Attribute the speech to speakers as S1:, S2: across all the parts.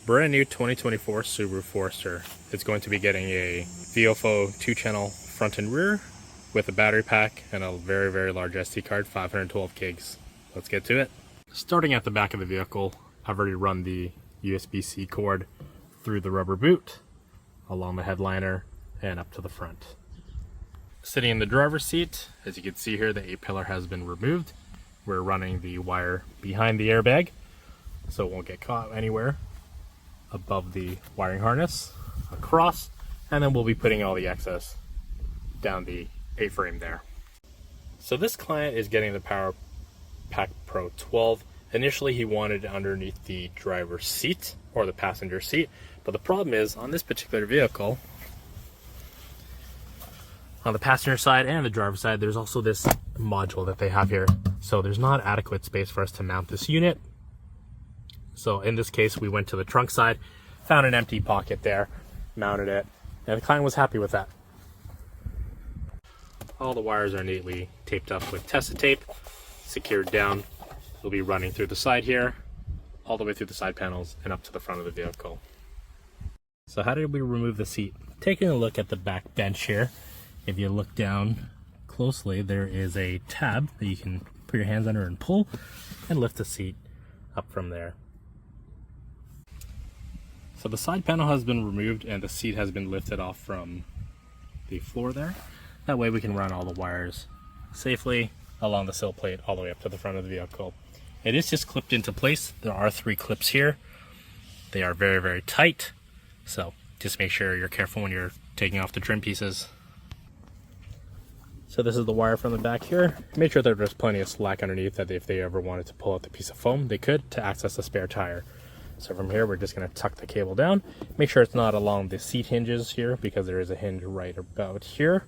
S1: Brand new 2024 Subaru Forester. It's going to be getting a Viofo 2-channel front and rear with a battery pack and a very, very large SD card, 512 gigs. Let's get to it. Starting at the back of the vehicle, I've already run the USB-C cord through the rubber boot, along the headliner, and up to the front. Sitting in the driver's seat, as you can see here, the A-pillar has been removed. We're running the wire behind the airbag, so it won't get caught anywhere above the wiring harness, across, and then we'll be putting all the excess down the A-frame there. So this client is getting the Power Pack Pro 12. Initially he wanted it underneath the driver's seat or the passenger seat, but the problem is on this particular vehicle, on the passenger side and the driver's side, there's also this module that they have here. So there's not adequate space for us to mount this unit. So in this case, we went to the trunk side, found an empty pocket there, mounted it, and the client was happy with that. All the wires are neatly taped up with Tessa tape, secured down. We'll be running through the side here, all the way through the side panels and up to the front of the vehicle. So how did we remove the seat? Taking a look at the back bench here, if you look down closely, there is a tab that you can put your hands under and pull and lift the seat up from there. So the side panel has been removed and the seat has been lifted off from the floor there. That way we can run all the wires safely along the sill plate all the way up to the front of the vehicle. It is just clipped into place. There are 3 clips here. They are very, very tight. So just make sure you're careful when you're taking off the trim pieces. So this is the wire from the back here. Make sure that there's plenty of slack underneath, that if they ever wanted to pull out the piece of foam, they could, to access the spare tire. So from here, we're just going to tuck the cable down. Make sure it's not along the seat hinges here, because there is a hinge right about here.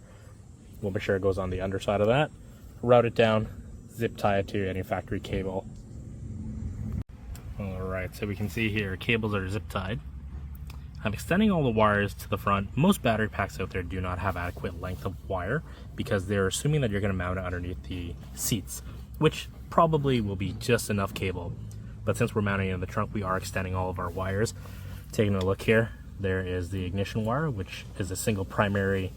S1: We'll make sure it goes on the underside of that. Route it down, zip tie it to any factory cable. Alright, so we can see here, cables are zip tied. I'm extending all the wires to the front. Most battery packs out there do not have adequate length of wire because they're assuming that you're going to mount it underneath the seats, which probably will be just enough cable. But since we're mounting it in the trunk, we are extending all of our wires. Taking a look here, there is the ignition wire, which is a single primary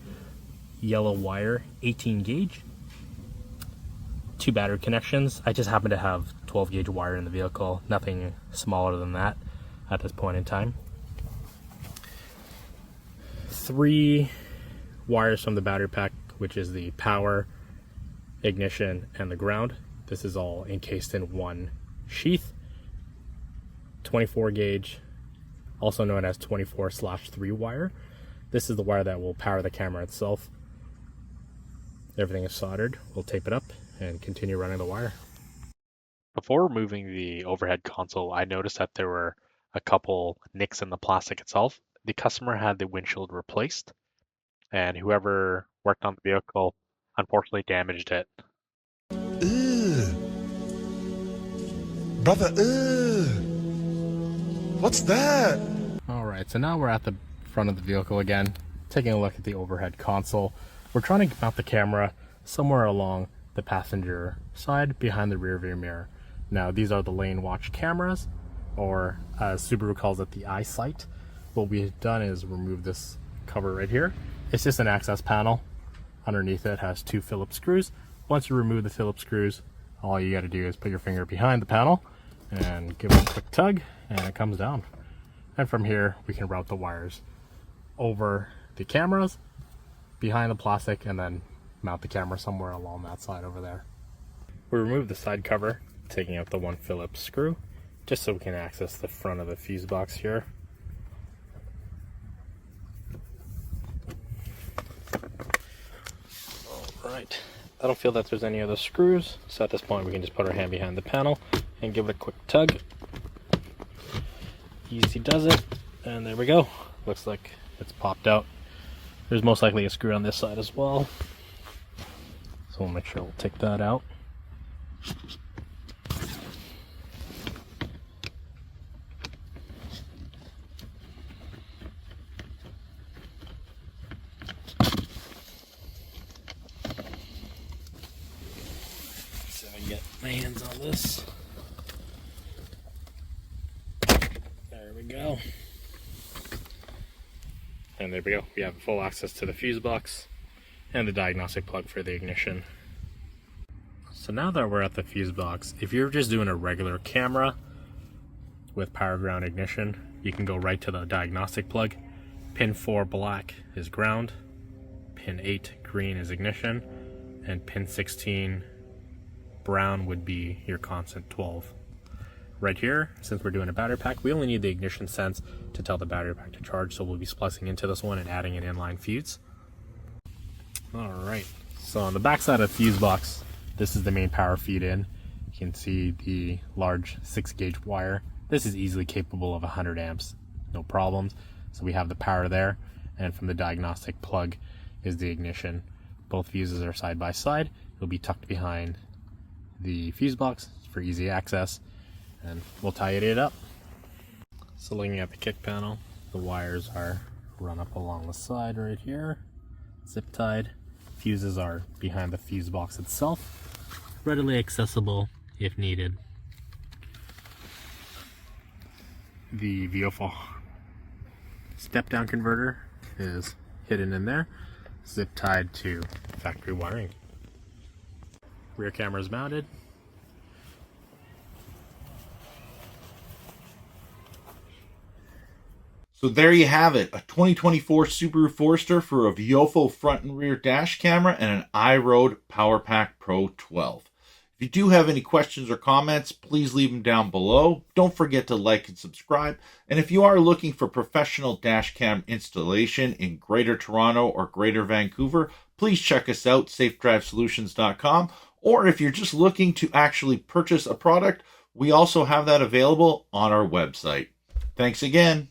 S1: yellow wire, 18 gauge. 2 battery connections. I just happen to have 12 gauge wire in the vehicle, nothing smaller than that at this point in time. 3 wires from the battery pack, which is the power, ignition, and the ground. This is all encased in one sheath. 24 gauge, also known as 24/3 wire. This is the wire that will power the camera itself. Everything is soldered. We'll tape it up and continue running the wire. Before removing the overhead console, I noticed that there were a couple nicks in the plastic itself. The customer had the windshield replaced, and whoever worked on the vehicle unfortunately damaged it.
S2: Ugh. Brother, ugh. What's that?
S1: Alright, so now we're at the front of the vehicle again, taking a look at the overhead console. We're trying to mount the camera somewhere along the passenger side behind the rear view mirror. Now these are the lane watch cameras, or as Subaru calls it, the eyesight. What we've done is remove this cover right here. It's just an access panel. Underneath it has 2 Phillips screws. Once you remove the Phillips screws, all you got to do is put your finger behind the panel and give it a quick tug, and it comes down. And from here, we can route the wires over the cameras, behind the plastic, and then mount the camera somewhere along that side over there. We removed the side cover, taking out the 1 Phillips screw, just so we can access the front of the fuse box here. Alright, I don't feel that there's any other screws, so at this point we can just put our hand behind the panel and give it a quick tug. Easy does it, and there we go. Looks like it's popped out. There's most likely a screw on this side as well, so we'll make sure we'll take that out. So I get my hands on this. There we go. panel. And there we go. We have full access to the fuse box and the diagnostic plug for the ignition. So now that we're at the fuse box, if you're just doing a regular camera with power ground ignition, you can go right to the diagnostic plug. Pin 4 black is ground, pin 8 green is ignition, and pin 16 brown would be your constant 12. Right here, since we're doing a battery pack, we only need the ignition sense to tell the battery pack to charge, so we'll be splicing into this one and adding an inline fuse. Alright, so on the back side of the fuse box, this is the main power feed in. You can see the large 6-gauge wire. This is easily capable of 100 amps, no problems. So we have the power there, and from the diagnostic plug is the ignition. Both fuses are side by side. It'll be tucked behind the fuse box for easy access, and we'll tie it up. So looking at the kick panel, the wires are run up along the side right here, zip tied. Fuses are behind the fuse box itself, readily accessible if needed. The Viofo step down converter is hidden in there, zip tied to factory wiring. Rear camera is mounted.
S3: So there you have it, a 2024 Subaru Forester for a Viofo front and rear dash camera and an iRoad PowerPack Pro 12. If you do have any questions or comments, please leave them down below. Don't forget to like and subscribe. And if you are looking for professional dash cam installation in Greater Toronto or Greater Vancouver, please check us out, safedrivesolutions.com. Or if you're just looking to actually purchase a product, we also have that available on our website. Thanks again.